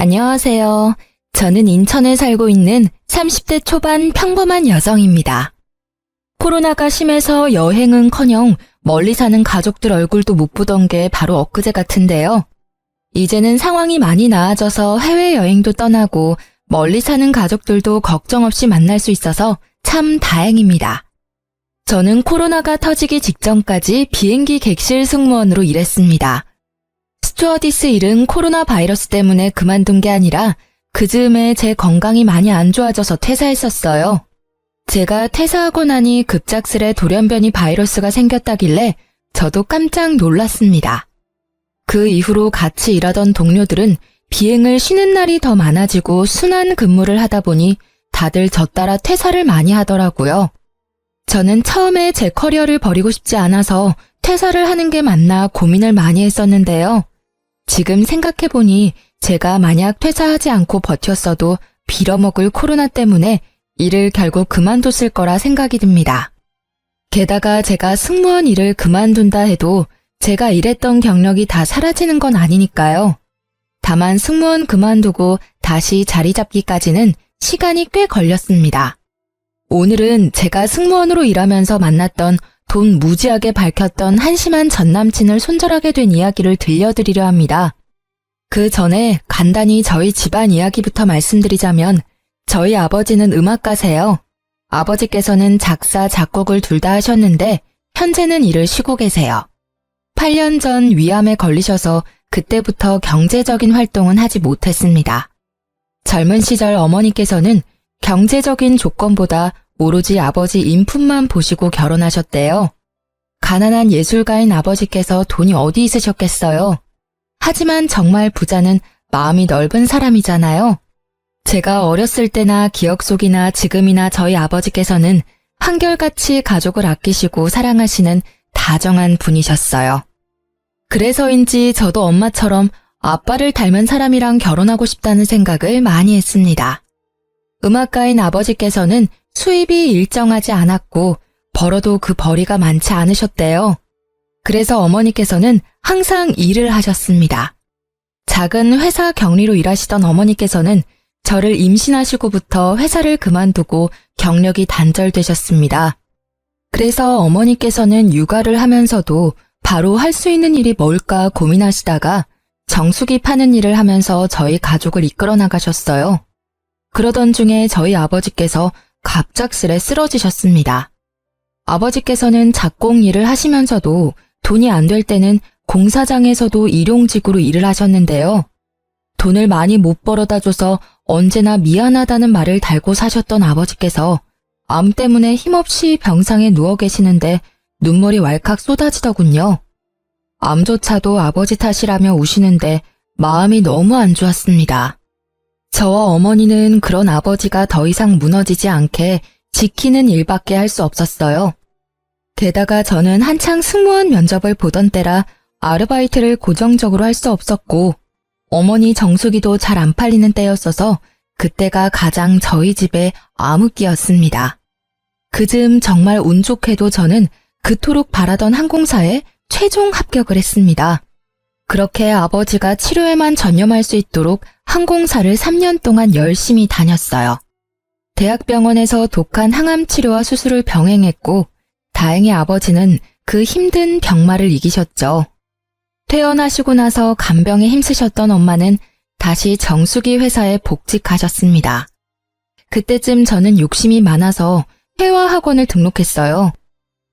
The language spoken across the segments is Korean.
안녕하세요. 저는 인천에 살고 있는 30대 초반 평범한 여성입니다. 코로나가 심해서 여행은커녕 멀리 사는 가족들 얼굴도 못 보던 게 바로 엊그제 같은데요. 이제는 상황이 많이 나아져서 해외여행도 떠나고 멀리 사는 가족들도 걱정 없이 만날 수 있어서 참 다행입니다. 저는 코로나가 터지기 직전까지 비행기 객실 승무원으로 일했습니다. 스튜어디스 일은 코로나 바이러스 때문에 그만둔 게 아니라 그 즈음에 제 건강이 많이 안 좋아져서 퇴사했었어요. 제가 퇴사하고 나니 급작스레 돌연변이 바이러스가 생겼다길래 저도 깜짝 놀랐습니다. 그 이후로 같이 일하던 동료들은 비행을 쉬는 날이 더 많아지고 순환 근무를 하다 보니 다들 저 따라 퇴사를 많이 하더라고요. 저는 처음에 제 커리어를 버리고 싶지 않아서 퇴사를 하는 게 맞나 고민을 많이 했었는데요. 지금 생각해보니 제가 만약 퇴사하지 않고 버텼어도 빌어먹을 코로나 때문에 일을 결국 그만뒀을 거라 생각이 듭니다. 게다가 제가 승무원 일을 그만둔다 해도 제가 일했던 경력이 다 사라지는 건 아니니까요. 다만 승무원 그만두고 다시 자리 잡기까지는 시간이 꽤 걸렸습니다. 오늘은 제가 승무원으로 일하면서 만났던 돈 무지하게 밝혔던 한심한 전남친을 손절하게 된 이야기를 들려드리려 합니다. 그 전에 간단히 저희 집안 이야기부터 말씀드리자면 저희 아버지는 음악가세요. 아버지께서는 작사, 작곡을 둘 다 하셨는데 현재는 일을 쉬고 계세요. 8년 전 위암에 걸리셔서 그때부터 경제적인 활동은 하지 못했습니다. 젊은 시절 어머니께서는 경제적인 조건보다 오로지 아버지 인품만 보시고 결혼하셨대요. 가난한 예술가인 아버지께서 돈이 어디 있으셨겠어요. 하지만 정말 부자는 마음이 넓은 사람이잖아요. 제가 어렸을 때나 기억 속이나 지금이나 저희 아버지께서는 한결같이 가족을 아끼시고 사랑하시는 다정한 분이셨어요. 그래서인지 저도 엄마처럼 아빠를 닮은 사람이랑 결혼하고 싶다는 생각을 많이 했습니다. 음악가인 아버지께서는 수입이 일정하지 않았고 벌어도 그 벌이가 많지 않으셨대요. 그래서 어머니께서는 항상 일을 하셨습니다. 작은 회사 격리로 일하시던 어머니께서는 저를 임신하시고부터 회사를 그만두고 경력이 단절되셨습니다. 그래서 어머니께서는 육아를 하면서도 바로 할 수 있는 일이 뭘까 고민하시다가 정수기 파는 일을 하면서 저희 가족을 이끌어 나가셨어요. 그러던 중에 저희 아버지께서 갑작스레 쓰러지셨습니다. 아버지께서는 작곡 일을 하시면서도 돈이 안 될 때는 공사장에서도 일용직으로 일을 하셨는데요. 돈을 많이 못 벌어다 줘서 언제나 미안하다는 말을 달고 사셨던 아버지께서 암 때문에 힘없이 병상에 누워 계시는데 눈물이 왈칵 쏟아지더군요. 암조차도 아버지 탓이라며 우시는데 마음이 너무 안 좋았습니다. 저와 어머니는 그런 아버지가 더 이상 무너지지 않게 지키는 일밖에 할 수 없었어요. 게다가 저는 한창 승무원 면접을 보던 때라 아르바이트를 고정적으로 할 수 없었고 어머니 정수기도 잘 안 팔리는 때였어서 그때가 가장 저희 집의 암흑기였습니다. 그즈음 정말 운 좋게도 저는 그토록 바라던 항공사에 최종 합격을 했습니다. 그렇게 아버지가 치료에만 전념할 수 있도록 항공사를 3년 동안 열심히 다녔어요. 대학병원에서 독한 항암 치료와 수술을 병행했고 다행히 아버지는 그 힘든 병마를 이기셨죠. 퇴원하시고 나서 간병에 힘쓰셨던 엄마는 다시 정수기 회사에 복직하셨습니다. 그때쯤 저는 욕심이 많아서 회화학원을 등록했어요.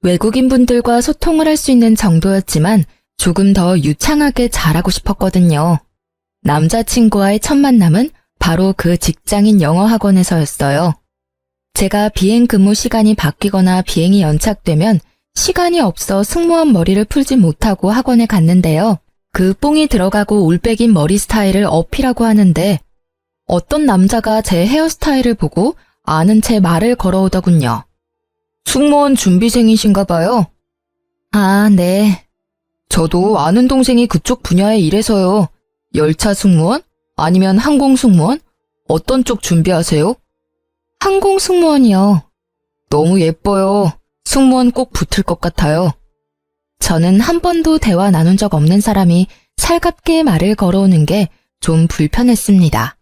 외국인분들과 소통을 할 수 있는 정도였지만 조금 더 유창하게 잘하고 싶었거든요. 남자친구와의 첫 만남은 바로 그 직장인 영어학원에서였어요. 제가 비행 근무 시간이 바뀌거나 비행이 연착되면 시간이 없어 승무원 머리를 풀지 못하고 학원에 갔는데요. 그 뽕이 들어가고 올백인 머리 스타일을 어필하고 하는데 어떤 남자가 제 헤어스타일을 보고 아는 채 말을 걸어오더군요. 승무원 준비생이신가 봐요. 아, 네. 저도 아는 동생이 그쪽 분야에 일해서요. 열차 승무원? 아니면 항공 승무원? 어떤 쪽 준비하세요? 항공 승무원이요. 너무 예뻐요. 승무원 꼭 붙을 것 같아요. 저는 한 번도 대화 나눈 적 없는 사람이 살갑게 말을 걸어오는 게 좀 불편했습니다.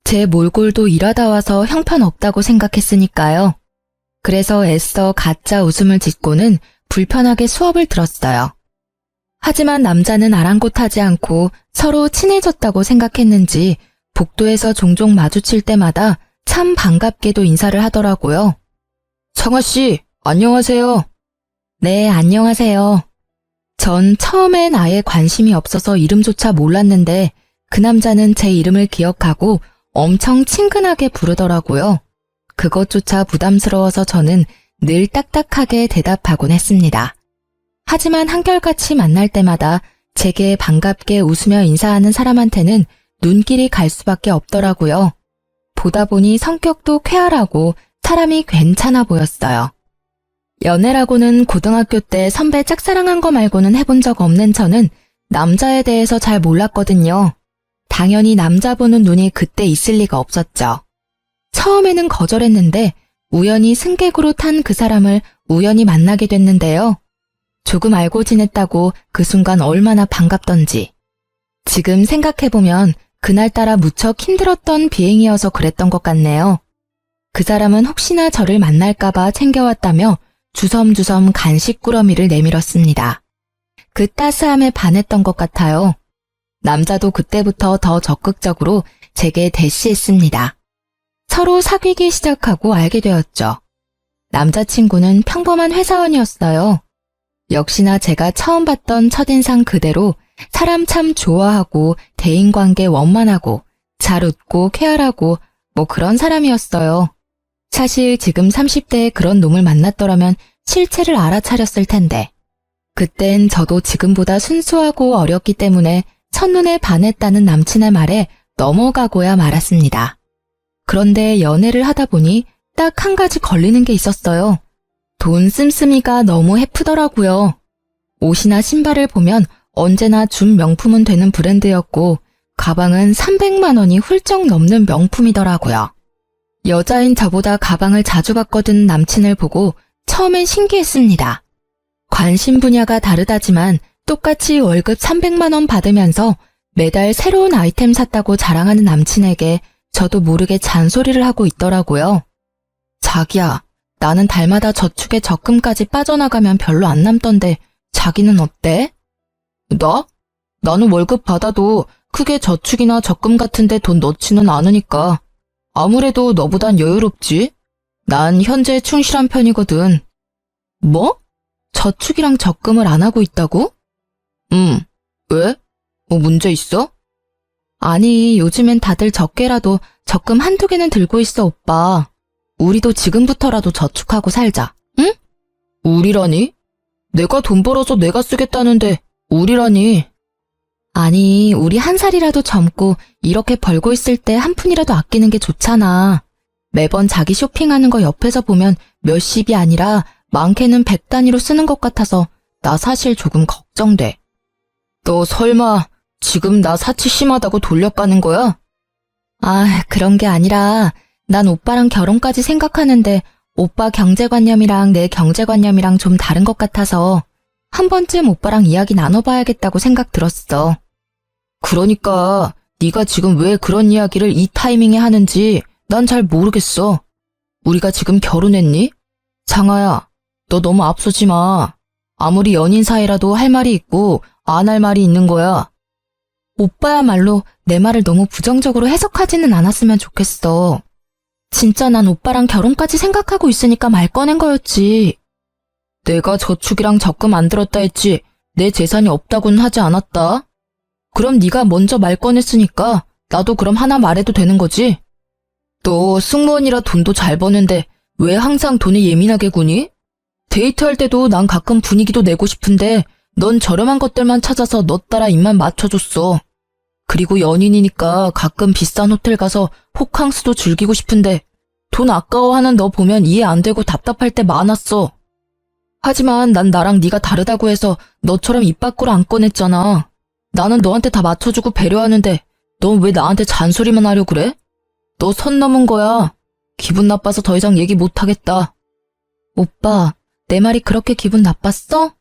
제 몰골도 일하다 와서 형편없다고 생각했으니까요. 그래서 애써 가짜 웃음을 짓고는 불편하게 수업을 들었어요. 하지만 남자는 아랑곳하지 않고 서로 친해졌다고 생각했는지 복도에서 종종 마주칠 때마다 참 반갑게도 인사를 하더라고요. 성아씨, 안녕하세요. 네, 안녕하세요. 전 처음엔 아예 관심이 없어서 이름조차 몰랐는데 그 남자는 제 이름을 기억하고 엄청 친근하게 부르더라고요. 그것조차 부담스러워서 저는 늘 딱딱하게 대답하곤 했습니다. 하지만 한결같이 만날 때마다 제게 반갑게 웃으며 인사하는 사람한테는 눈길이 갈 수밖에 없더라고요. 보다 보니 성격도 쾌활하고 사람이 괜찮아 보였어요. 연애라고는 고등학교 때 선배 짝사랑한 거 말고는 해본 적 없는 저는 남자에 대해서 잘 몰랐거든요. 당연히 남자 보는 눈이 그때 있을 리가 없었죠. 처음에는 거절했는데 우연히 승객으로 탄 그 사람을 우연히 만나게 됐는데요. 조금 알고 지냈다고 그 순간 얼마나 반갑던지. 지금 생각해보면 그날따라 무척 힘들었던 비행이어서 그랬던 것 같네요. 그 사람은 혹시나 저를 만날까봐 챙겨왔다며 주섬주섬 간식 꾸러미를 내밀었습니다. 그 따스함에 반했던 것 같아요. 남자도 그때부터 더 적극적으로 제게 대시했습니다. 서로 사귀기 시작하고 알게 되었죠. 남자친구는 평범한 회사원이었어요. 역시나 제가 처음 봤던 첫인상 그대로 사람 참 좋아하고 대인관계 원만하고 잘 웃고 쾌활하고 뭐 그런 사람이었어요. 사실 지금 30대에 그런 놈을 만났더라면 실체를 알아차렸을 텐데. 그땐 저도 지금보다 순수하고 어렸기 때문에 첫눈에 반했다는 남친의 말에 넘어가고야 말았습니다. 그런데 연애를 하다 보니 딱 한 가지 걸리는 게 있었어요. 돈 씀씀이가 너무 해프더라고요. 옷이나 신발을 보면 언제나 준 명품은 되는 브랜드였고 가방은 300만 원이 훌쩍 넘는 명품이더라고요. 여자인 저보다 가방을 자주 봤거든 남친을 보고 처음엔 신기했습니다. 관심 분야가 다르다지만 똑같이 월급 300만 원 받으면서 매달 새로운 아이템 샀다고 자랑하는 남친에게 저도 모르게 잔소리를 하고 있더라고요. 자기야, 나는 달마다 저축에 적금까지 빠져나가면 별로 안 남던데 자기는 어때? 나? 나는 월급 받아도 크게 저축이나 적금 같은데 돈 넣지는 않으니까 아무래도 너보단 여유롭지? 난 현재 충실한 편이거든. 뭐? 저축이랑 적금을 안 하고 있다고? 왜? 뭐 문제 있어? 아니, 요즘엔 다들 적게라도 적금 한두 개는 들고 있어, 오빠. 우리도 지금부터라도 저축하고 살자, 응? 우리라니? 내가 돈 벌어서 내가 쓰겠다는데 우리라니. 아니, 우리 한 살이라도 젊고 이렇게 벌고 있을 때 한 푼이라도 아끼는 게 좋잖아. 매번 자기 쇼핑하는 거 옆에서 보면 몇십이 아니라 많게는 100 단위로 쓰는 것 같아서 나 사실 조금 걱정돼. 너 설마 지금 나 사치 심하다고 돌려가는 거야? 아, 그런 게 아니라 난 오빠랑 결혼까지 생각하는데 오빠 경제관념이랑 내 경제관념이랑 좀 다른 것 같아서 한 번쯤 오빠랑 이야기 나눠봐야겠다고 생각 들었어. 그러니까 네가 지금 왜 그런 이야기를 이 타이밍에 하는지 난 잘 모르겠어. 우리가 지금 결혼했니? 장아야, 너 너무 앞서지 마. 아무리 연인 사이라도 할 말이 있고 안 할 말이 있는 거야. 오빠야말로 내 말을 너무 부정적으로 해석하지는 않았으면 좋겠어. 진짜 난 오빠랑 결혼까지 생각하고 있으니까 말 꺼낸 거였지. 내가 저축이랑 적금 안 들었다 했지 내 재산이 없다고는 하지 않았다. 그럼 네가 먼저 말 꺼냈으니까 나도 그럼 하나 말해도 되는 거지? 너 승무원이라 돈도 잘 버는데 왜 항상 돈에 예민하게 구니? 데이트할 때도 난 가끔 분위기도 내고 싶은데 넌 저렴한 것들만 찾아서 너 따라 입만 맞춰줬어. 그리고 연인이니까 가끔 비싼 호텔 가서 호캉스도 즐기고 싶은데 돈 아까워하는 너 보면 이해 안 되고 답답할 때 많았어. 하지만 난 나랑 네가 다르다고 해서 너처럼 입 밖으로 안 꺼냈잖아. 나는 너한테 다 맞춰주고 배려하는데 넌 왜 나한테 잔소리만 하려 그래? 너 선 넘은 거야. 기분 나빠서 더 이상 얘기 못하겠다. 오빠, 내 말이 그렇게 기분 나빴어?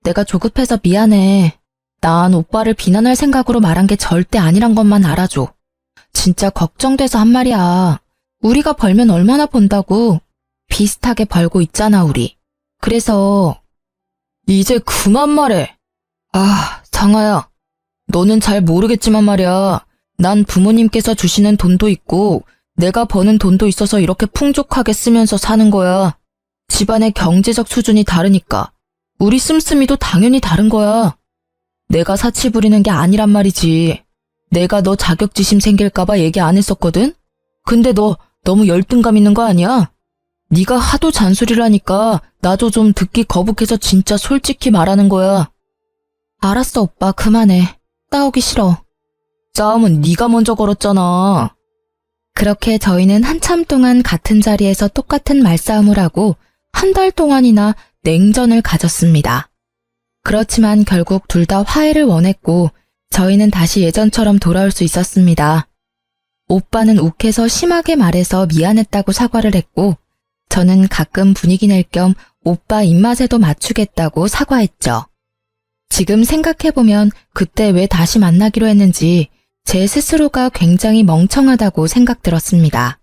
내가 조급해서 미안해. 난 오빠를 비난할 생각으로 말한 게 절대 아니란 것만 알아줘. 진짜 걱정돼서 한 말이야. 우리가 벌면 얼마나 번다고. 비슷하게 벌고 있잖아, 우리. 그래서 이제 그만 말해. 아, 상아야. 너는 잘 모르겠지만 말이야. 난 부모님께서 주시는 돈도 있고 내가 버는 돈도 있어서 이렇게 풍족하게 쓰면서 사는 거야. 집안의 경제적 수준이 다르니까 우리 씀씀이도 당연히 다른 거야. 내가 사치 부리는 게 아니란 말이지. 내가 너 자격지심 생길까봐 얘기 안 했었거든? 근데 너 너무 열등감 있는 거 아니야? 네가 하도 잔소리를 하니까 나도 좀 듣기 거북해서 진짜 솔직히 말하는 거야. 알았어, 오빠. 그만해. 싸우기 싫어. 싸움은 네가 먼저 걸었잖아. 그렇게 저희는 한참 동안 같은 자리에서 똑같은 말싸움을 하고 한 달 동안이나 냉전을 가졌습니다. 그렇지만 결국 둘 다 화해를 원했고 저희는 다시 예전처럼 돌아올 수 있었습니다. 오빠는 욱해서 심하게 말해서 미안했다고 사과를 했고 저는 가끔 분위기 낼 겸 오빠 입맛에도 맞추겠다고 사과했죠. 지금 생각해보면 그때 왜 다시 만나기로 했는지 제 스스로가 굉장히 멍청하다고 생각들었습니다.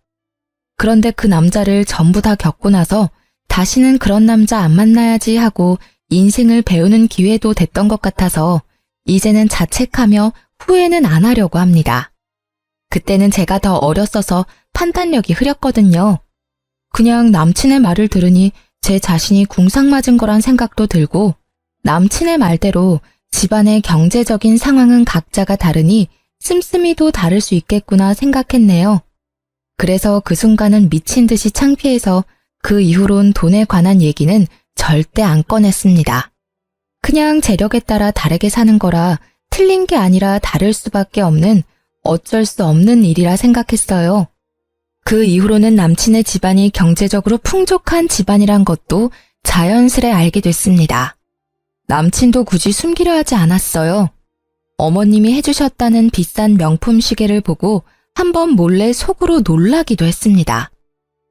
그런데 그 남자를 전부 다 겪고 나서 다시는 그런 남자 안 만나야지 하고 인생을 배우는 기회도 됐던 것 같아서 이제는 자책하며 후회는 안 하려고 합니다. 그때는 제가 더 어렸어서 판단력이 흐렸거든요. 그냥 남친의 말을 들으니 제 자신이 궁상맞은 거란 생각도 들고 남친의 말대로 집안의 경제적인 상황은 각자가 다르니 씀씀이도 다를 수 있겠구나 생각했네요. 그래서 그 순간은 미친 듯이 창피해서 그 이후론 돈에 관한 얘기는 절대 안 꺼냈습니다. 그냥 재력에 따라 다르게 사는 거라 틀린 게 아니라 다를 수밖에 없는 어쩔 수 없는 일이라 생각했어요. 그 이후로는 남친의 집안이 경제적으로 풍족한 집안이란 것도 자연스레 알게 됐습니다. 남친도 굳이 숨기려 하지 않았어요. 어머님이 해주셨다는 비싼 명품 시계를 보고 한번 몰래 속으로 놀라기도 했습니다.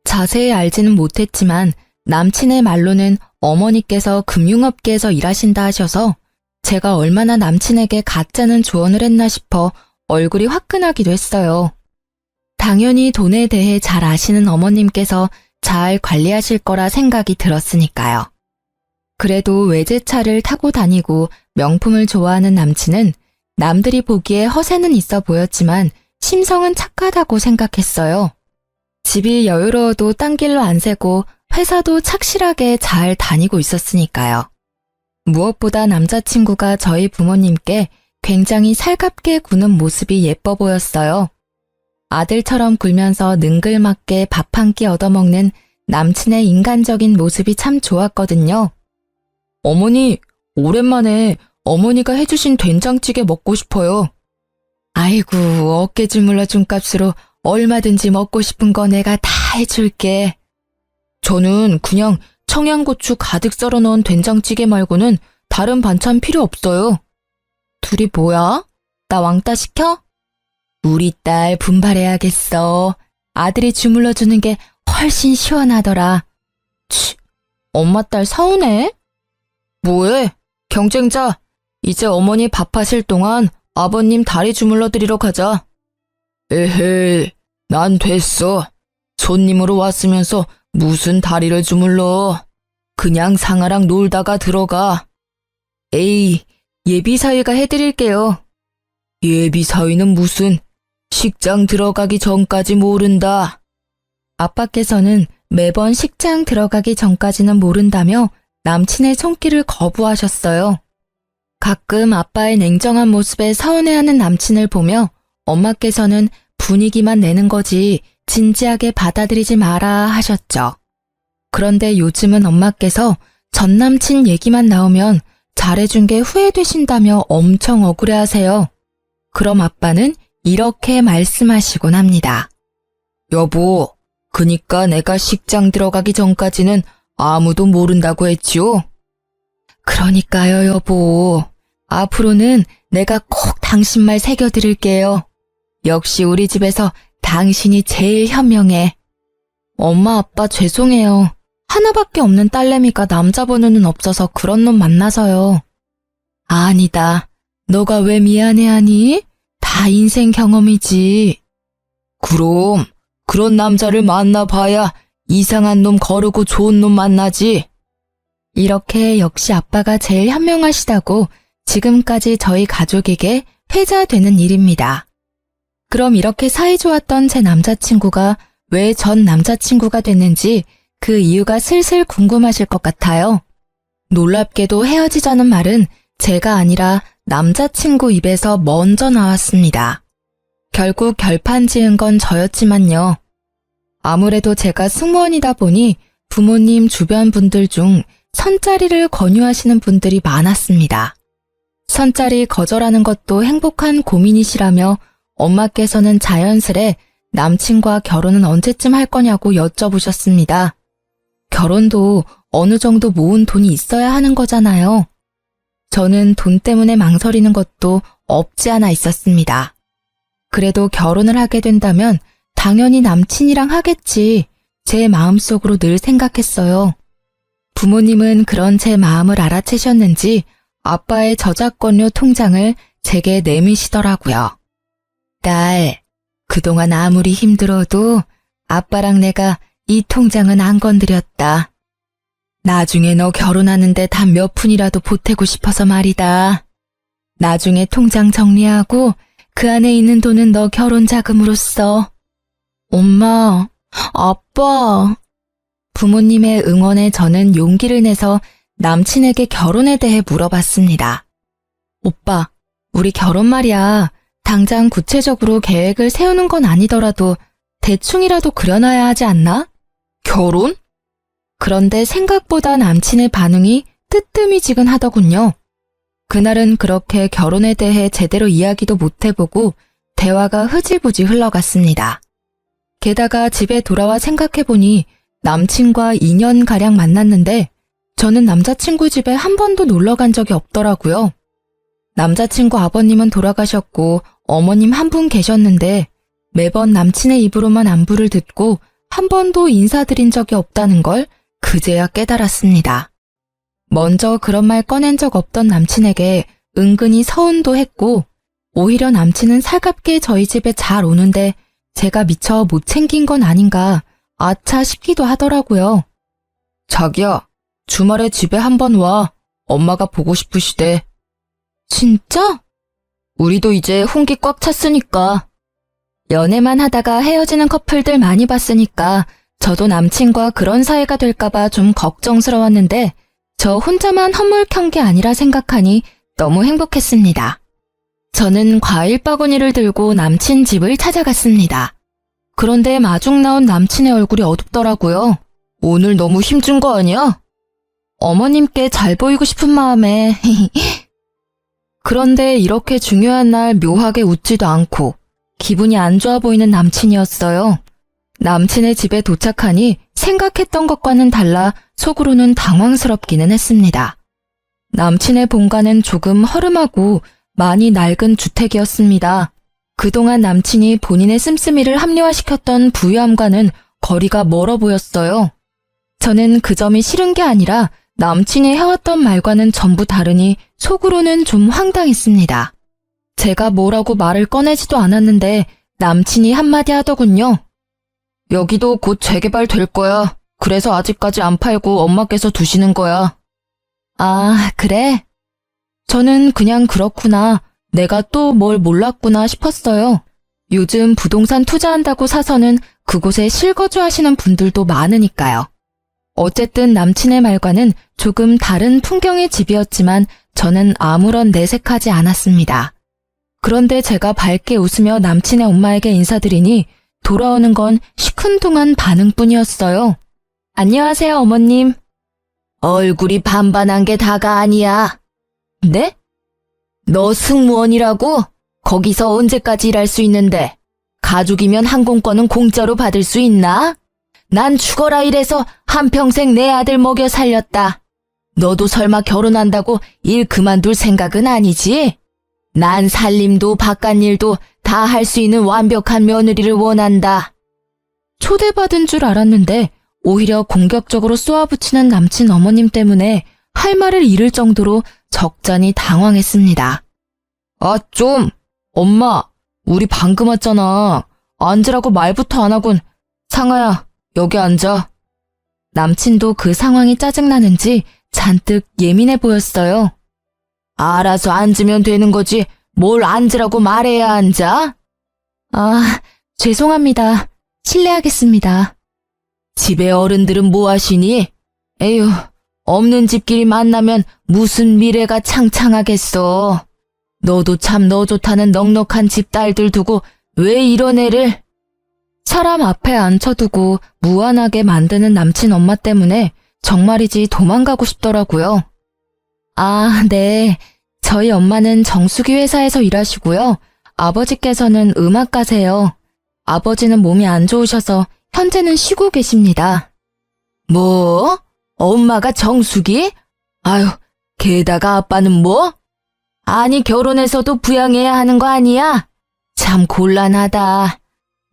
자세히 알지는 못했지만 남친의 말로는 어머니께서 금융업계에서 일하신다 하셔서 제가 얼마나 남친에게 가짜는 조언을 했나 싶어 얼굴이 화끈하기도 했어요. 당연히 돈에 대해 잘 아시는 어머님께서 잘 관리하실 거라 생각이 들었으니까요. 그래도 외제차를 타고 다니고 명품을 좋아하는 남친은 남들이 보기에 허세는 있어 보였지만 심성은 착하다고 생각했어요. 집이 여유로워도 딴 길로 안 새고 회사도 착실하게 잘 다니고 있었으니까요. 무엇보다 남자친구가 저희 부모님께 굉장히 살갑게 구는 모습이 예뻐 보였어요. 아들처럼 굴면서 능글맞게 밥 한 끼 얻어먹는 남친의 인간적인 모습이 참 좋았거든요. 어머니, 오랜만에 어머니가 해주신 된장찌개 먹고 싶어요. 아이고, 어깨 주물러 준 값으로 얼마든지 먹고 싶은 거 내가 다 해줄게. 저는 그냥 청양고추 가득 썰어 넣은 된장찌개 말고는 다른 반찬 필요 없어요. 둘이 뭐야? 나 왕따 시켜? 우리 딸 분발해야겠어. 아들이 주물러 주는 게 훨씬 시원하더라. 치, 엄마 딸 서운해? 뭐해? 경쟁자. 이제 어머니 밥하실 동안 아버님 다리 주물러 드리러 가자. 에헤이, 난 됐어. 손님으로 왔으면서 무슨 다리를 주물러. 그냥 상아랑 놀다가 들어가. 에이, 예비사위가 해드릴게요. 예비사위는 무슨, 식장 들어가기 전까지 모른다. 아빠께서는 매번 식장 들어가기 전까지는 모른다며 남친의 손길을 거부하셨어요. 가끔 아빠의 냉정한 모습에 서운해하는 남친을 보며 엄마께서는 분위기만 내는 거지 진지하게 받아들이지 마라 하셨죠. 그런데 요즘은 엄마께서 전 남친 얘기만 나오면 잘해준 게 후회되신다며 엄청 억울해하세요. 그럼 아빠는 이렇게 말씀하시곤 합니다. 여보, 그니까 내가 식장 들어가기 전까지는 아무도 모른다고 했지요? 그러니까요, 여보. 앞으로는 내가 꼭 당신 말 새겨드릴게요. 역시 우리 집에서 당신이 제일 현명해. 엄마, 아빠 죄송해요. 하나밖에 없는 딸내미가 남자 번호는 없어서 그런 놈 만나서요. 아니다. 너가 왜 미안해하니? 다 인생 경험이지. 그럼 그런 남자를 만나봐야 이상한 놈 거르고 좋은 놈 만나지. 이렇게 역시 아빠가 제일 현명하시다고 지금까지 저희 가족에게 회자되는 일입니다. 그럼 이렇게 사이좋았던 제 남자친구가 왜 전 남자친구가 됐는지 그 이유가 슬슬 궁금하실 것 같아요. 놀랍게도 헤어지자는 말은 제가 아니라 남자친구 입에서 먼저 나왔습니다. 결국 결판 지은 건 저였지만요. 아무래도 제가 승무원이다 보니 부모님 주변 분들 중 선짜리를 권유하시는 분들이 많았습니다. 선짜리 거절하는 것도 행복한 고민이시라며 엄마께서는 자연스레 남친과 결혼은 언제쯤 할 거냐고 여쭤보셨습니다. 결혼도 어느 정도 모은 돈이 있어야 하는 거잖아요. 저는 돈 때문에 망설이는 것도 없지 않아 있었습니다. 그래도 결혼을 하게 된다면 당연히 남친이랑 하겠지. 제 마음속으로 늘 생각했어요. 부모님은 그런 제 마음을 알아채셨는지 아빠의 저작권료 통장을 제게 내미시더라고요. 딸, 그동안 아무리 힘들어도 아빠랑 내가 이 통장은 안 건드렸다. 나중에 너 결혼하는데 단 몇 푼이라도 보태고 싶어서 말이다. 나중에 통장 정리하고 그 안에 있는 돈은 너 결혼 자금으로 써. 엄마, 아빠. 부모님의 응원에 저는 용기를 내서 남친에게 결혼에 대해 물어봤습니다. 오빠, 우리 결혼 말이야. 당장 구체적으로 계획을 세우는 건 아니더라도 대충이라도 그려놔야 하지 않나? 결혼? 그런데 생각보다 남친의 반응이 뜨뜨미지근하더군요. 그날은 그렇게 결혼에 대해 제대로 이야기도 못 해보고 대화가 흐지부지 흘러갔습니다. 게다가 집에 돌아와 생각해보니 남친과 2년가량 만났는데 저는 남자친구 집에 한 번도 놀러 간 적이 없더라고요. 남자친구 아버님은 돌아가셨고 어머님 한 분 계셨는데 매번 남친의 입으로만 안부를 듣고 한 번도 인사드린 적이 없다는 걸 그제야 깨달았습니다. 먼저 그런 말 꺼낸 적 없던 남친에게 은근히 서운도 했고 오히려 남친은 살갑게 저희 집에 잘 오는데 제가 미처 못 챙긴 건 아닌가 아차 싶기도 하더라고요. 자기야, 주말에 집에 한번 와. 엄마가 보고 싶으시대. 진짜? 우리도 이제 혼기 꽉 찼으니까. 연애만 하다가 헤어지는 커플들 많이 봤으니까 저도 남친과 그런 사이가 될까봐 좀 걱정스러웠는데 저 혼자만 허물켠 게 아니라 생각하니 너무 행복했습니다. 저는 과일 바구니를 들고 남친 집을 찾아갔습니다. 그런데 마중 나온 남친의 얼굴이 어둡더라고요. 오늘 너무 힘준 거 아니야? 어머님께 잘 보이고 싶은 마음에 그런데 이렇게 중요한 날 묘하게 웃지도 않고 기분이 안 좋아 보이는 남친이었어요. 남친의 집에 도착하니 생각했던 것과는 달라 속으로는 당황스럽기는 했습니다. 남친의 본가는 조금 허름하고 많이 낡은 주택이었습니다. 그동안 남친이 본인의 씀씀이를 합리화시켰던 부유함과는 거리가 멀어 보였어요. 저는 그 점이 싫은 게 아니라 남친이 해왔던 말과는 전부 다르니 속으로는 좀 황당했습니다. 제가 뭐라고 말을 꺼내지도 않았는데 남친이 한마디 하더군요. 여기도 곧 재개발 될 거야. 그래서 아직까지 안 팔고 엄마께서 두시는 거야. 아, 그래? 저는 그냥 그렇구나. 내가 또 뭘 몰랐구나 싶었어요. 요즘 부동산 투자한다고 사서는 그곳에 실거주하시는 분들도 많으니까요. 어쨌든 남친의 말과는 조금 다른 풍경의 집이었지만 저는 아무런 내색하지 않았습니다. 그런데 제가 밝게 웃으며 남친의 엄마에게 인사드리니 돌아오는 건 시큰둥한 반응뿐이었어요. 안녕하세요, 어머님. 얼굴이 반반한 게 다가 아니야. 네? 너 승무원이라고? 거기서 언제까지 일할 수 있는데? 가족이면 항공권은 공짜로 받을 수 있나? 난 죽어라 이래서 한평생 내 아들 먹여 살렸다. 너도 설마 결혼한다고 일 그만둘 생각은 아니지? 난 살림도 바깥일도 다 할 수 있는 완벽한 며느리를 원한다. 초대받은 줄 알았는데 오히려 공격적으로 쏘아붙이는 남친 어머님 때문에 할 말을 잃을 정도로 적잖이 당황했습니다. 아, 좀. 엄마, 우리 방금 왔잖아. 앉으라고 말부터 안 하군. 상아야, 여기 앉아. 남친도 그 상황이 짜증나는지 잔뜩 예민해 보였어요. 알아서 앉으면 되는 거지. 뭘 앉으라고 말해야 앉아? 아, 죄송합니다. 실례하겠습니다. 집에 어른들은 뭐 하시니? 에휴, 없는 집끼리 만나면 무슨 미래가 창창하겠어. 너도 참 너 좋다는 넉넉한 집 딸들 두고 왜 이런 애를? 사람 앞에 앉혀두고 무안하게 만드는 남친 엄마 때문에 정말이지 도망가고 싶더라고요. 아, 네. 저희 엄마는 정수기 회사에서 일하시고요. 아버지께서는 음악가세요. 아버지는 몸이 안 좋으셔서 현재는 쉬고 계십니다. 뭐? 엄마가 정수기? 아유, 게다가 아빠는 뭐? 아니, 결혼해서도 부양해야 하는 거 아니야? 참 곤란하다.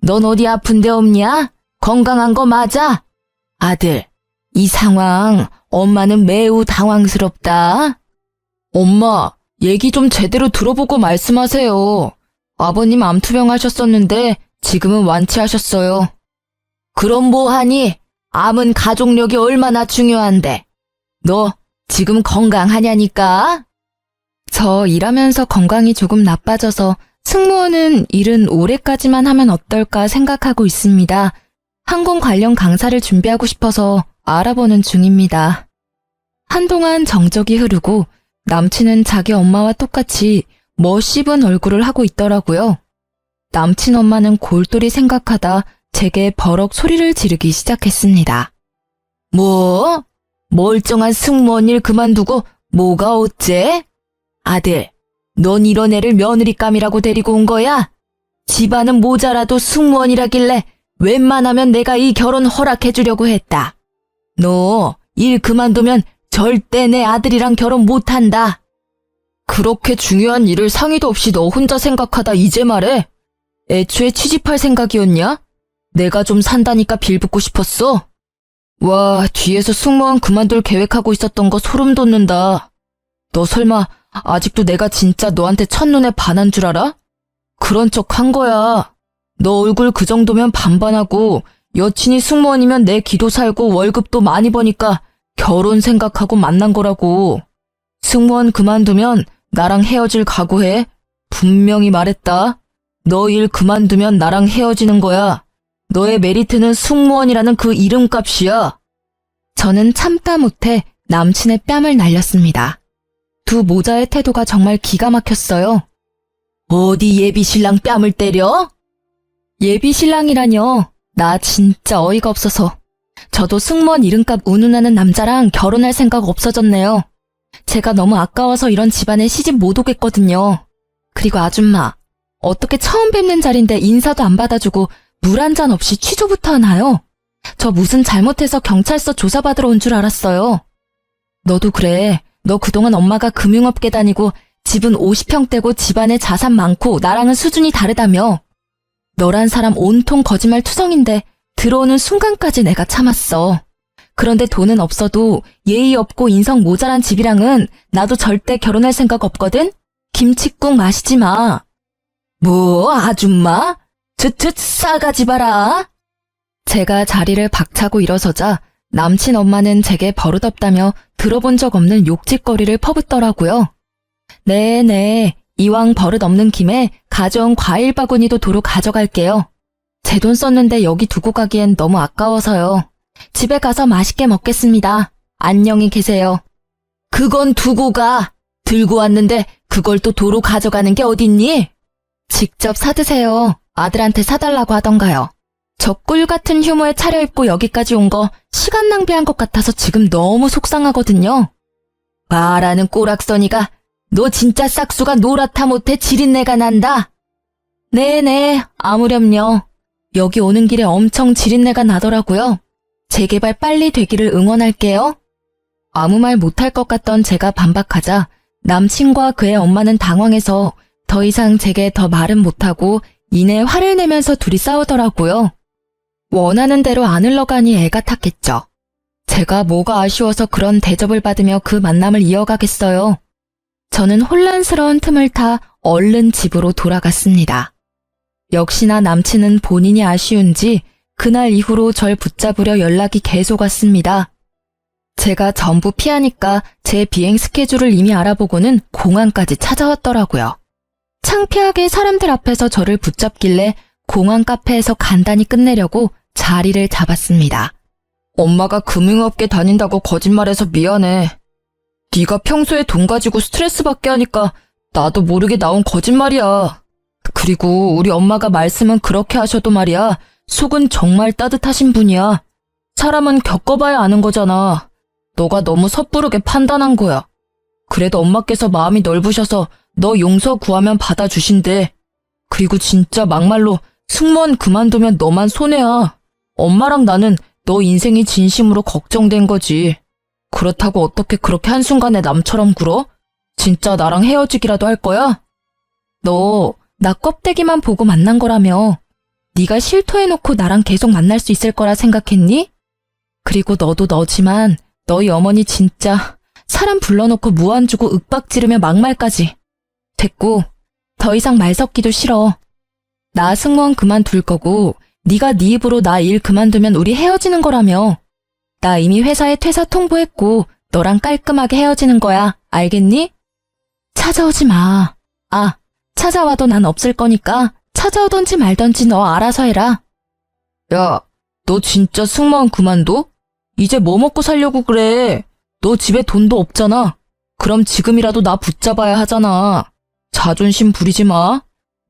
넌 어디 아픈 데 없냐? 건강한 거 맞아? 아들, 이 상황 엄마는 매우 당황스럽다. 엄마, 얘기 좀 제대로 들어보고 말씀하세요. 아버님 암투병 하셨었는데 지금은 완치하셨어요. 그럼 뭐하니? 암은 가족력이 얼마나 중요한데. 너 지금 건강하냐니까? 저 일하면서 건강이 조금 나빠져서 승무원은 일은 올해까지만 하면 어떨까 생각하고 있습니다. 항공 관련 강사를 준비하고 싶어서 알아보는 중입니다. 한동안 정적이 흐르고 남친은 자기 엄마와 똑같이 멋씹은 얼굴을 하고 있더라고요. 남친 엄마는 골똘히 생각하다 제게 버럭 소리를 지르기 시작했습니다. 뭐? 멀쩡한 승무원 일 그만두고 뭐가 어째? 아들, 넌 이런 애를 며느리감이라고 데리고 온 거야? 집안은 모자라도 승무원이라길래 웬만하면 내가 이 결혼 허락해주려고 했다. 너 일 그만두면 절대 내 아들이랑 결혼 못한다. 그렇게 중요한 일을 상의도 없이 너 혼자 생각하다 이제 말해? 애초에 취직할 생각이었냐? 내가 좀 산다니까 빌붙고 싶었어? 와, 뒤에서 승무원 그만둘 계획하고 있었던 거 소름 돋는다. 너 설마 아직도 내가 진짜 너한테 첫눈에 반한 줄 알아? 그런 척 한 거야. 너 얼굴 그 정도면 반반하고 여친이 승무원이면 내 기도 살고 월급도 많이 버니까 결혼 생각하고 만난 거라고. 승무원 그만두면 나랑 헤어질 각오해. 분명히 말했다. 너 일 그만두면 나랑 헤어지는 거야. 너의 메리트는 승무원이라는 그 이름값이야. 저는 참다 못해 남친의 뺨을 날렸습니다. 두 모자의 태도가 정말 기가 막혔어요. 어디 예비 신랑 뺨을 때려? 예비 신랑이라뇨. 나 진짜 어이가 없어서. 저도 승무원 이름값 운운하는 남자랑 결혼할 생각 없어졌네요. 제가 너무 아까워서 이런 집안에 시집 못 오겠거든요. 그리고 아줌마, 어떻게 처음 뵙는 자리인데 인사도 안 받아주고 물 한 잔 없이 취조부터 하나요? 저 무슨 잘못해서 경찰서 조사받으러 온 줄 알았어요. 너도 그래. 너 그동안 엄마가 금융업계 다니고 집은 50평대고 집안에 자산 많고 나랑은 수준이 다르다며. 너란 사람 온통 거짓말 투성인데 들어오는 순간까지 내가 참았어. 그런데 돈은 없어도 예의 없고 인성 모자란 집이랑은 나도 절대 결혼할 생각 없거든? 김칫국 마시지 마. 뭐, 아줌마? 트트 싸가지 봐라. 제가 자리를 박차고 일어서자 남친 엄마는 제게 버릇없다며 들어본 적 없는 욕짓거리를 퍼붓더라고요. 네네, 이왕 버릇 없는 김에 가져온 과일 바구니도 도로 가져갈게요. 제 돈 썼는데 여기 두고 가기엔 너무 아까워서요. 집에 가서 맛있게 먹겠습니다. 안녕히 계세요. 그건 두고 가. 들고 왔는데 그걸 또 도로 가져가는 게 어딨니? 직접 사드세요. 아들한테 사달라고 하던가요. 저 꿀 같은 휴무에 차려입고 여기까지 온 거 시간 낭비한 것 같아서 지금 너무 속상하거든요. 말하는 꼬락서니가 너 진짜 싹수가 노랗다 못해 지린내가 난다. 네네, 아무렴요. 여기 오는 길에 엄청 지린내가 나더라고요. 재개발 빨리 되기를 응원할게요. 아무 말 못할 것 같던 제가 반박하자 남친과 그의 엄마는 당황해서 더 이상 제게 더 말은 못하고 이내 화를 내면서 둘이 싸우더라고요. 원하는 대로 안 흘러가니 애가 탔겠죠. 제가 뭐가 아쉬워서 그런 대접을 받으며 그 만남을 이어가겠어요. 저는 혼란스러운 틈을 타 얼른 집으로 돌아갔습니다. 역시나 남친은 본인이 아쉬운지 그날 이후로 절 붙잡으려 연락이 계속 왔습니다. 제가 전부 피하니까 제 비행 스케줄을 이미 알아보고는 공항까지 찾아왔더라고요. 창피하게 사람들 앞에서 저를 붙잡길래 공항 카페에서 간단히 끝내려고 자리를 잡았습니다. 엄마가 금융업계 다닌다고 거짓말해서 미안해. 네가 평소에 돈 가지고 스트레스 받게 하니까 나도 모르게 나온 거짓말이야. 그리고 우리 엄마가 말씀은 그렇게 하셔도 말이야. 속은 정말 따뜻하신 분이야. 사람은 겪어봐야 아는 거잖아. 너가 너무 섣부르게 판단한 거야. 그래도 엄마께서 마음이 넓으셔서 너 용서 구하면 받아주신대. 그리고 진짜 막말로 승무원 그만두면 너만 손해야. 엄마랑 나는 너 인생이 진심으로 걱정된 거지. 그렇다고 어떻게 그렇게 한순간에 남처럼 굴어? 진짜 나랑 헤어지기라도 할 거야? 너 나 껍데기만 보고 만난 거라며. 네가 실토해놓고 나랑 계속 만날 수 있을 거라 생각했니? 그리고 너도 너지만 너희 어머니 진짜 사람 불러놓고 무안 주고 윽박 지르며 막말까지. 됐고, 더 이상 말 섞기도 싫어. 나 승무원 그만둘 거고 네가 네 입으로 나 일 그만두면 우리 헤어지는 거라며. 나 이미 회사에 퇴사 통보했고 너랑 깔끔하게 헤어지는 거야. 알겠니? 찾아오지 마. 아, 찾아와도 난 없을 거니까 찾아오던지 말던지 너 알아서 해라. 야, 너 진짜 승무원 그만둬? 이제 뭐 먹고 살려고 그래? 너 집에 돈도 없잖아. 그럼 지금이라도 나 붙잡아야 하잖아. 자존심 부리지 마.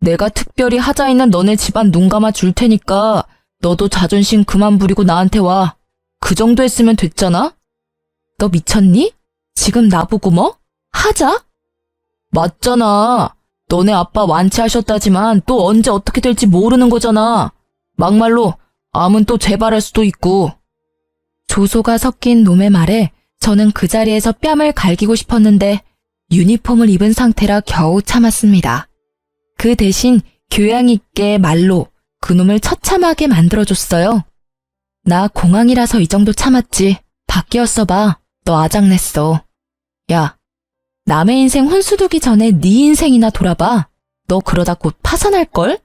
내가 특별히 하자 있는 너네 집안 눈 감아 줄 테니까 너도 자존심 그만 부리고 나한테 와. 그 정도 했으면 됐잖아? 너 미쳤니? 지금 나보고 뭐? 하자? 맞잖아. 너네 아빠 완치하셨다지만 또 언제 어떻게 될지 모르는 거잖아. 막말로 암은 또 재발할 수도 있고. 조소가 섞인 놈의 말에 저는 그 자리에서 뺨을 갈기고 싶었는데 유니폼을 입은 상태라 겨우 참았습니다. 그 대신 교양 있게 말로 그놈을 처참하게 만들어줬어요. 나 공항이라서 이 정도 참았지. 바뀌었어 봐. 너 아작냈어. 야, 남의 인생 혼수 두기 전에 네 인생이나 돌아봐. 너 그러다 곧 파산할걸?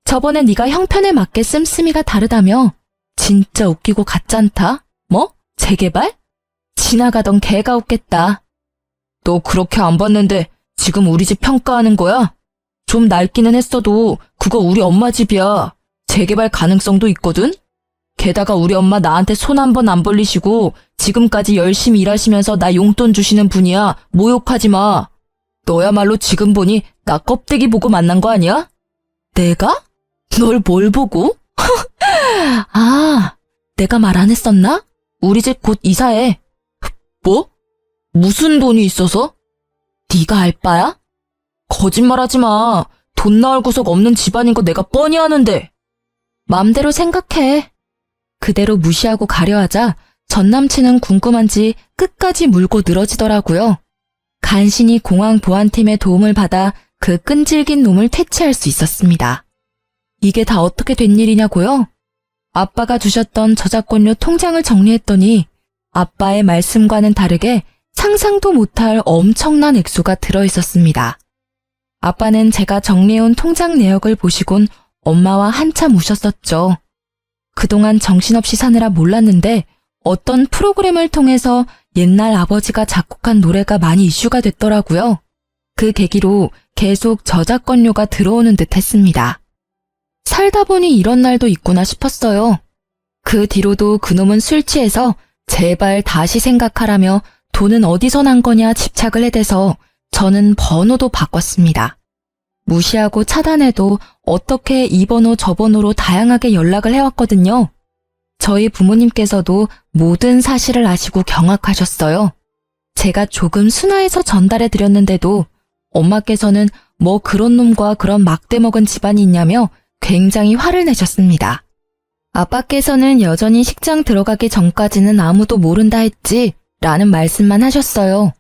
저번에 네가 형편에 맞게 씀씀이가 다르다며. 진짜 웃기고 가짠다. 뭐? 재개발? 지나가던 개가 웃겠다. 너 그렇게 안 봤는데 지금 우리 집 평가하는 거야? 좀 낡기는 했어도 그거 우리 엄마 집이야. 재개발 가능성도 있거든? 게다가 우리 엄마 나한테 손 한 번 안 벌리시고 지금까지 열심히 일하시면서 나 용돈 주시는 분이야. 모욕하지 마. 너야말로 지금 보니 나 껍데기 보고 만난 거 아니야? 내가? 널 뭘 보고? 아, 내가 말 안 했었나? 우리 집 곧 이사해. 뭐? 무슨 돈이 있어서? 네가 알 바야? 거짓말하지 마. 돈 나올 구석 없는 집안인 거 내가 뻔히 아는데. 맘대로 생각해. 그대로 무시하고 가려하자 전 남친은 궁금한지 끝까지 물고 늘어지더라고요. 간신히 공항 보안팀의 도움을 받아 그 끈질긴 놈을 퇴치할 수 있었습니다. 이게 다 어떻게 된 일이냐고요? 아빠가 주셨던 저작권료 통장을 정리했더니 아빠의 말씀과는 다르게 상상도 못할 엄청난 액수가 들어있었습니다. 아빠는 제가 정리해온 통장 내역을 보시곤 엄마와 한참 우셨었죠. 그동안 정신없이 사느라 몰랐는데 어떤 프로그램을 통해서 옛날 아버지가 작곡한 노래가 많이 이슈가 됐더라고요. 그 계기로 계속 저작권료가 들어오는 듯 했습니다. 살다 보니 이런 날도 있구나 싶었어요. 그 뒤로도 그놈은 술 취해서 제발 다시 생각하라며 돈은 어디서 난 거냐 집착을 해대서 저는 번호도 바꿨습니다. 무시하고 차단해도 어떻게 이 번호 저 번호로 다양하게 연락을 해왔거든요. 저희 부모님께서도 모든 사실을 아시고 경악하셨어요. 제가 조금 순화해서 전달해드렸는데도 엄마께서는 뭐 그런 놈과 그런 막대 먹은 집안이 있냐며 굉장히 화를 내셨습니다. 아빠께서는 여전히 식장 들어가기 전까지는 아무도 모른다 했지 라는 말씀만 하셨어요.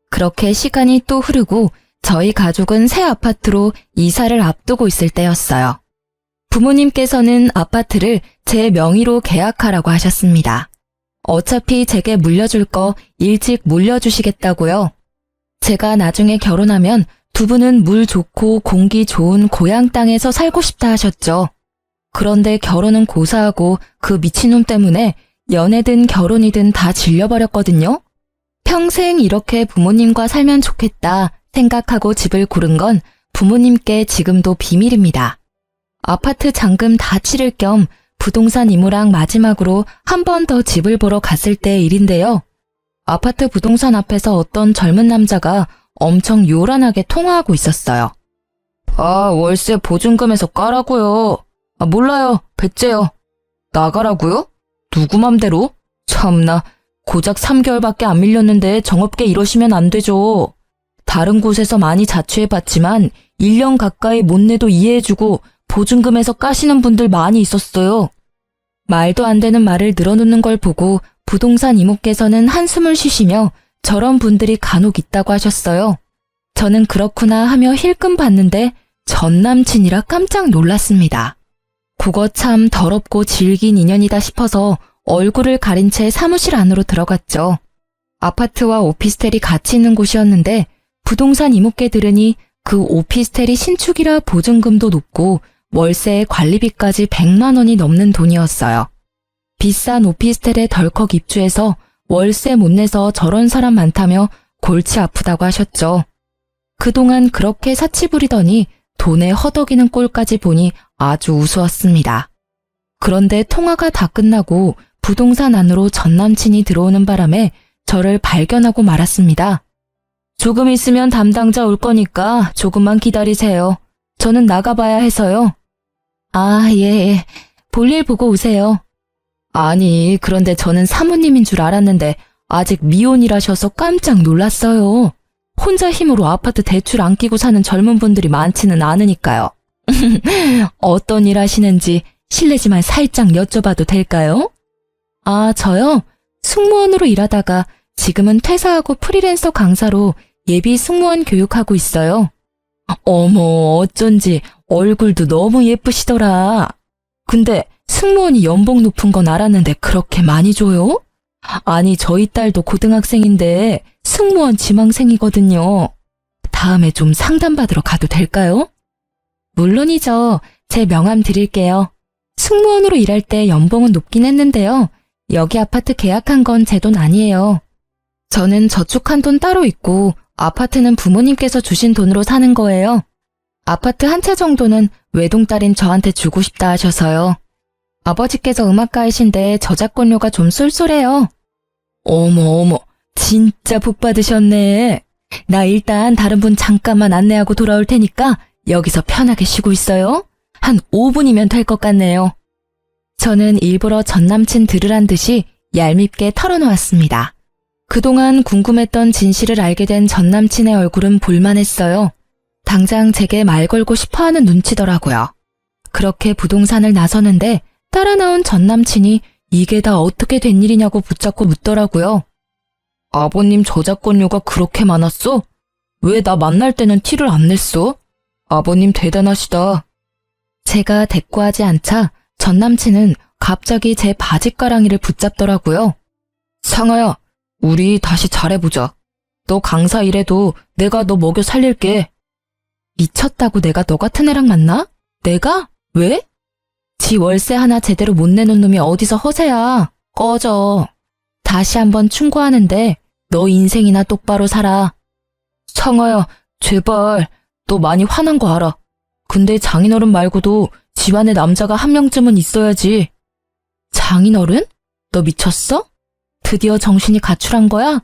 그렇게 시간이 또 흐르고 저희 가족은 새 아파트로 이사를 앞두고 있을 때였어요. 부모님께서는 아파트를 제 명의로 계약하라고 하셨습니다. 어차피 제게 물려줄 거 일찍 물려주시겠다고요. 제가 나중에 결혼하면 두 분은 물 좋고 공기 좋은 고향 땅에서 살고 싶다 하셨죠. 그런데 결혼은 고사하고 그 미친놈 때문에 연애든 결혼이든 다 질려버렸거든요. 평생 이렇게 부모님과 살면 좋겠다 생각하고 집을 고른 건 부모님께 지금도 비밀입니다. 아파트 잔금 다 치를 겸 부동산 이모랑 마지막으로 한 번 더 집을 보러 갔을 때의 일인데요. 아파트 부동산 앞에서 어떤 젊은 남자가 엄청 요란하게 통화하고 있었어요. 월세 보증금에서 까라고요. 몰라요. 배째요. 나가라고요? 누구 맘대로? 참나, 고작 3개월밖에 안 밀렸는데 정없게 이러시면 안 되죠. 다른 곳에서 많이 자취해봤지만 1년 가까이 못 내도 이해해주고 보증금에서 까시는 분들 많이 있었어요. 말도 안 되는 말을 늘어놓는 걸 보고 부동산 이모께서는 한숨을 쉬시며 저런 분들이 간혹 있다고 하셨어요. 저는 그렇구나 하며 힐끔 봤는데 전 남친이라 깜짝 놀랐습니다. 그거 참 더럽고 질긴 인연이다 싶어서 얼굴을 가린 채 사무실 안으로 들어갔죠. 아파트와 오피스텔이 같이 있는 곳이었는데 부동산 이모께 들으니 그 오피스텔이 신축이라 보증금도 높고 월세에 관리비까지 100만 원이 넘는 돈이었어요. 비싼 오피스텔에 덜컥 입주해서 월세 못 내서 저런 사람 많다며 골치 아프다고 하셨죠. 그동안 그렇게 사치 부리더니 돈에 허덕이는 꼴까지 보니 아주 우스웠습니다. 그런데 통화가 다 끝나고 부동산 안으로 전 남친이 들어오는 바람에 저를 발견하고 말았습니다. 조금 있으면 담당자 올 거니까 조금만 기다리세요. 저는 나가봐야 해서요. 예. 볼일 보고 오세요. 아니, 그런데 저는 사모님인 줄 알았는데 아직 미혼이라셔서 깜짝 놀랐어요. 혼자 힘으로 아파트 대출 안 끼고 사는 젊은 분들이 많지는 않으니까요. 어떤 일 하시는지 실례지만 살짝 여쭤봐도 될까요? 저요? 승무원으로 일하다가 지금은 퇴사하고 프리랜서 강사로 예비 승무원 교육하고 있어요. 어머, 어쩐지 얼굴도 너무 예쁘시더라. 근데 승무원이 연봉 높은 건 알았는데 그렇게 많이 줘요? 아니, 저희 딸도 고등학생인데 승무원 지망생이거든요. 다음에 좀 상담받으러 가도 될까요? 물론이죠. 제 명함 드릴게요. 승무원으로 일할 때 연봉은 높긴 했는데요. 여기 아파트 계약한 건 제 돈 아니에요. 저는 저축한 돈 따로 있고 아파트는 부모님께서 주신 돈으로 사는 거예요. 아파트 한 채 정도는 외동딸인 저한테 주고 싶다 하셔서요. 아버지께서 음악가이신데 저작권료가 좀 쏠쏠해요. 어머, 진짜 복 받으셨네. 나 일단 다른 분 잠깐만 안내하고 돌아올 테니까 여기서 편하게 쉬고 있어요. 한 5분이면 될 것 같네요. 저는 일부러 전 남친 들으란 듯이 얄밉게 털어놓았습니다. 그동안 궁금했던 진실을 알게 된 전 남친의 얼굴은 볼만했어요. 당장 제게 말 걸고 싶어하는 눈치더라고요. 그렇게 부동산을 나서는데 따라 나온 전 남친이 이게 다 어떻게 된 일이냐고 붙잡고 묻더라고요. 아버님 저작권료가 그렇게 많았어? 왜 나 만날 때는 티를 안 냈어? 아버님 대단하시다. 제가 대꾸하지 않자 전 남친은 갑자기 제 바지가랑이를 붙잡더라고요. 상아야, 우리 다시 잘해보자. 너 강사 일해도 내가 너 먹여 살릴게. 미쳤다고 내가 너 같은 애랑 만나? 내가? 왜? 지 월세 하나 제대로 못 내놓은 놈이 어디서 허세야. 꺼져. 다시 한번 충고하는데 너 인생이나 똑바로 살아. 상아야, 제발. 너 많이 화난 거 알아. 근데 장인어른 말고도 집안에 남자가 한 명쯤은 있어야지. 장인어른? 너 미쳤어? 드디어 정신이 가출한 거야?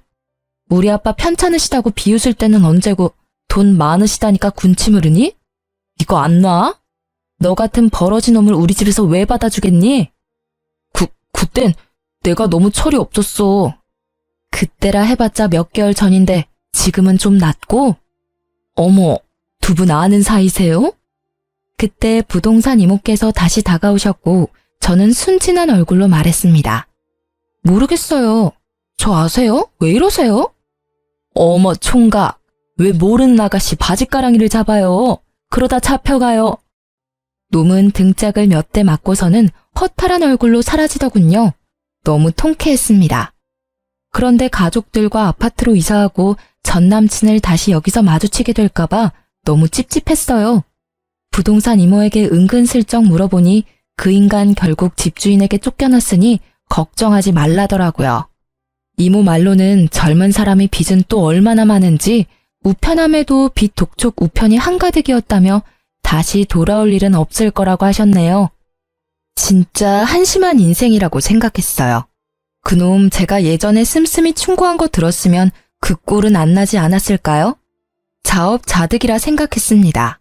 우리 아빠 편찮으시다고 비웃을 때는 언제고 돈 많으시다니까 군침 흐르니? 이거 안 놔? 너 같은 버러지 놈을 우리 집에서 왜 받아주겠니? 그땐 내가 너무 철이 없었어. 그때라 해봤자 몇 개월 전인데 지금은 좀 낫고? 어머, 두 분 아는 사이세요? 그때 부동산 이모께서 다시 다가오셨고 저는 순진한 얼굴로 말했습니다. 모르겠어요. 저 아세요? 왜 이러세요? 어머 총각, 왜 모르는 아가씨 바지가랑이를 잡아요? 그러다 잡혀가요. 놈은 등짝을 몇 대 맞고서는 허탈한 얼굴로 사라지더군요. 너무 통쾌했습니다. 그런데 가족들과 아파트로 이사하고 전 남친을 다시 여기서 마주치게 될까봐 너무 찝찝했어요. 부동산 이모에게 은근슬쩍 물어보니 그 인간 결국 집주인에게 쫓겨났으니 걱정하지 말라더라고요. 이모 말로는 젊은 사람이 빚은 또 얼마나 많은지 우편함에도 빚 독촉 우편이 한가득이었다며 다시 돌아올 일은 없을 거라고 하셨네요. 진짜 한심한 인생이라고 생각했어요. 그놈 제가 예전에 씀씀이 충고한 거 들었으면 그 꼴은 안 나지 않았을까요? 자업자득이라 생각했습니다.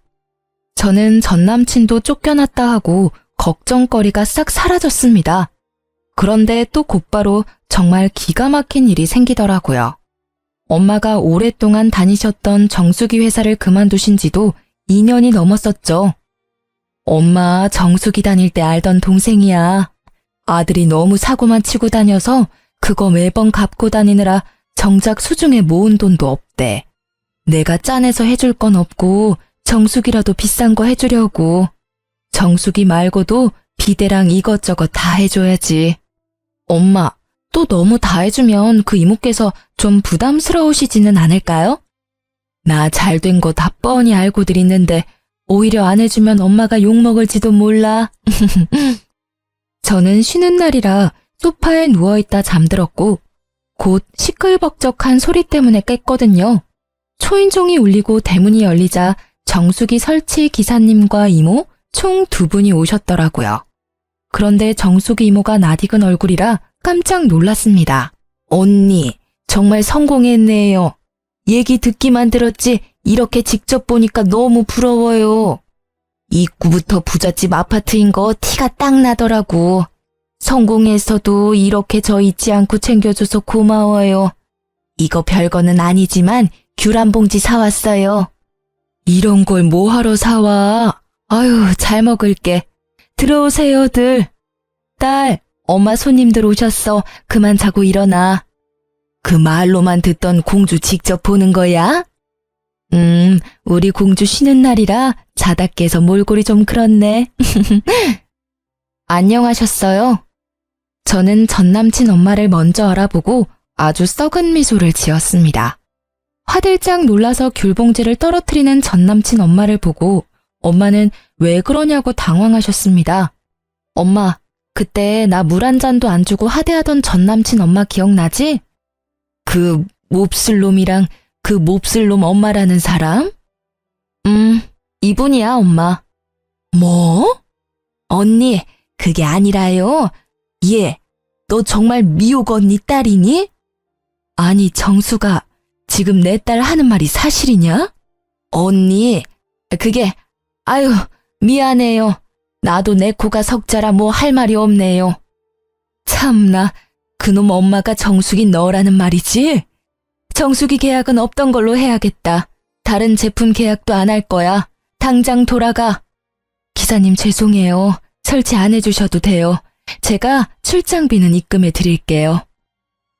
저는 전 남친도 쫓겨났다 하고 걱정거리가 싹 사라졌습니다. 그런데 또 곧바로 정말 기가 막힌 일이 생기더라고요. 엄마가 오랫동안 다니셨던 정수기 회사를 그만두신 지도 2년이 넘었었죠. 엄마 정수기 다닐 때 알던 동생이야. 아들이 너무 사고만 치고 다녀서 그거 매번 갚고 다니느라 정작 수중에 모은 돈도 없대. 내가 짠해서 해줄 건 없고 정수기라도 비싼 거 해주려고. 정수기 말고도 비데랑 이것저것 다 해줘야지. 엄마, 또 너무 다 해주면 그 이모께서 좀 부담스러우시지는 않을까요? 나 잘된 거 다 뻔히 알고들 있는데 오히려 안 해주면 엄마가 욕먹을지도 몰라. 저는 쉬는 날이라 소파에 누워있다 잠들었고 곧 시끌벅적한 소리 때문에 깼거든요. 초인종이 울리고 대문이 열리자 정수기 설치 기사님과 이모 총 2분이 오셨더라고요. 그런데 정수기 이모가 낯익은 얼굴이라 깜짝 놀랐습니다. 언니, 정말 성공했네요. 얘기 듣기만 들었지 이렇게 직접 보니까 너무 부러워요. 입구부터 부잣집 아파트인 거 티가 딱 나더라고. 성공해서도 이렇게 저 잊지 않고 챙겨줘서 고마워요. 이거 별거는 아니지만 귤 한 봉지 사왔어요. 이런 걸 뭐하러 사와? 아유, 잘 먹을게. 들어오세요들. 딸, 엄마 손님들 오셨어. 그만 자고 일어나. 그 말로만 듣던 공주 직접 보는 거야? 우리 공주 쉬는 날이라 자다 깨서 몰골이 좀 그렇네. 안녕하셨어요? 저는 전남친 엄마를 먼저 알아보고 아주 썩은 미소를 지었습니다. 화들짝 놀라서 귤봉지를 떨어뜨리는 전남친 엄마를 보고 엄마는 왜 그러냐고 당황하셨습니다. 엄마, 그때 나 물 한 잔도 안 주고 하대하던 전남친 엄마 기억나지? 그 몹쓸 놈이랑 그 몹쓸 놈 엄마라는 사람? 이분이야, 엄마. 뭐? 언니, 그게 아니라요. 얘, 너 정말 미옥 언니 딸이니? 아니, 정수가 지금 내 딸 하는 말이 사실이냐? 언니, 그게, 아유, 미안해요. 나도 내 코가 석자라 뭐 할 말이 없네요. 참나, 그놈 엄마가 정수기 너라는 말이지? 정수기 계약은 없던 걸로 해야겠다. 다른 제품 계약도 안 할 거야. 당장 돌아가. 기사님 죄송해요. 설치 안 해주셔도 돼요. 제가 출장비는 입금해 드릴게요.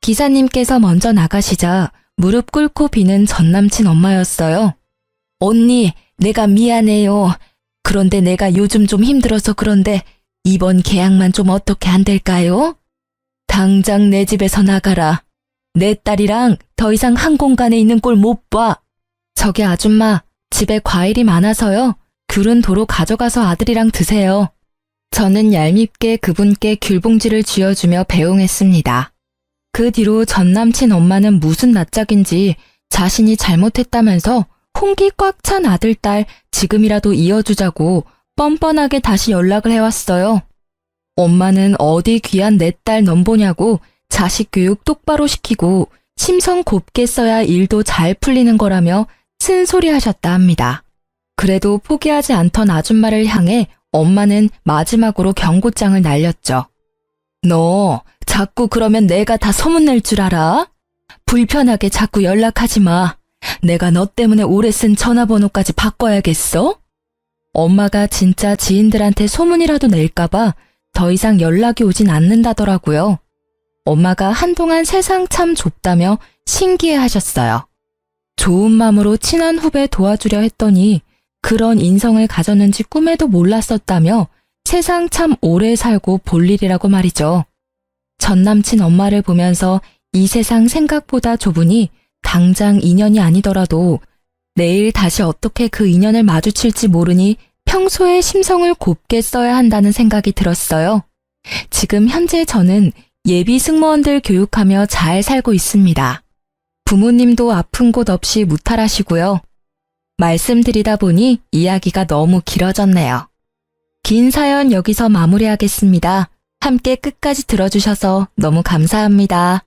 기사님께서 먼저 나가시자 무릎 꿇고 비는 전남친 엄마였어요. 언니, 내가 미안해요. 그런데 내가 요즘 좀 힘들어서 그런데 이번 계약만 좀 어떻게 안 될까요? 당장 내 집에서 나가라. 내 딸이랑 더 이상 한 공간에 있는 꼴 못 봐. 저기 아줌마, 집에 과일이 많아서요. 귤은 도로 가져가서 아들이랑 드세요. 저는 얄밉게 그분께 귤봉지를 쥐어주며 배웅했습니다. 그 뒤로 전 남친 엄마는 무슨 낯짝인지 자신이 잘못했다면서 홍기 꽉 찬 아들, 딸 지금이라도 이어주자고 뻔뻔하게 다시 연락을 해왔어요. 엄마는 어디 귀한 내 딸 넘보냐고 자식 교육 똑바로 시키고 심성 곱게 써야 일도 잘 풀리는 거라며 쓴소리 하셨다 합니다. 그래도 포기하지 않던 아줌마를 향해 엄마는 마지막으로 경고장을 날렸죠. 너 자꾸 그러면 내가 다 소문낼 줄 알아? 불편하게 자꾸 연락하지 마. 내가 너 때문에 오래 쓴 전화번호까지 바꿔야겠어? 엄마가 진짜 지인들한테 소문이라도 낼까봐 더 이상 연락이 오진 않는다더라고요. 엄마가 한동안 세상 참 좁다며 신기해하셨어요. 좋은 마음으로 친한 후배 도와주려 했더니 그런 인성을 가졌는지 꿈에도 몰랐었다며 세상 참 오래 살고 볼 일이라고 말이죠. 전 남친 엄마를 보면서 이 세상 생각보다 좁으니 당장 인연이 아니더라도 내일 다시 어떻게 그 인연을 마주칠지 모르니 평소에 심성을 곱게 써야 한다는 생각이 들었어요. 지금 현재 저는 예비 승무원들 교육하며 잘 살고 있습니다. 부모님도 아픈 곳 없이 무탈하시고요. 말씀드리다 보니 이야기가 너무 길어졌네요. 긴 사연 여기서 마무리하겠습니다. 함께 끝까지 들어주셔서 너무 감사합니다.